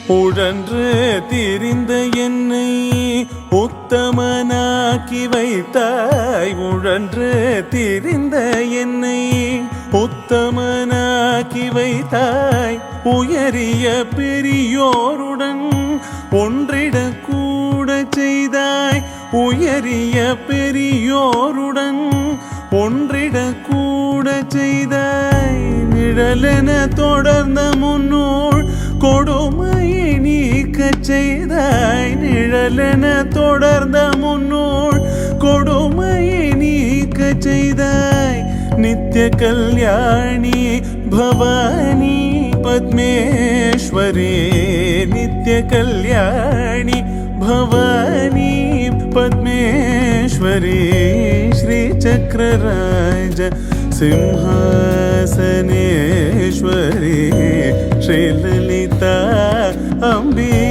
உழன்று திரிந்த என்னை உத்தமனாக்கி வைத்தாய். உழன்று திரிந்த என்னை உத்தமனாக்கி வைத்தாய். உயரிய பெரியோருடன் ஒன்றிடக்கூட செய்தாய். உயரிய பெரியோருடன் ஒன்றிடக்கூட செய்தாய். நிழலென தொடர்ந்த முன்னோள் கொடுமையை நீக்கச் செய்தாய். நிழலென தொடர்ந்த முன்னோள் கொடுமையை நீக்கச் செய்தாய். நித்ய கல்யாணி பவானி பத்மேஸ்வரி. நித்ய கல்யாணி भवानी पद्मेश्वरी श्रीचक्रराज सिंहासनेश्वरी श्रीललिता अम्बे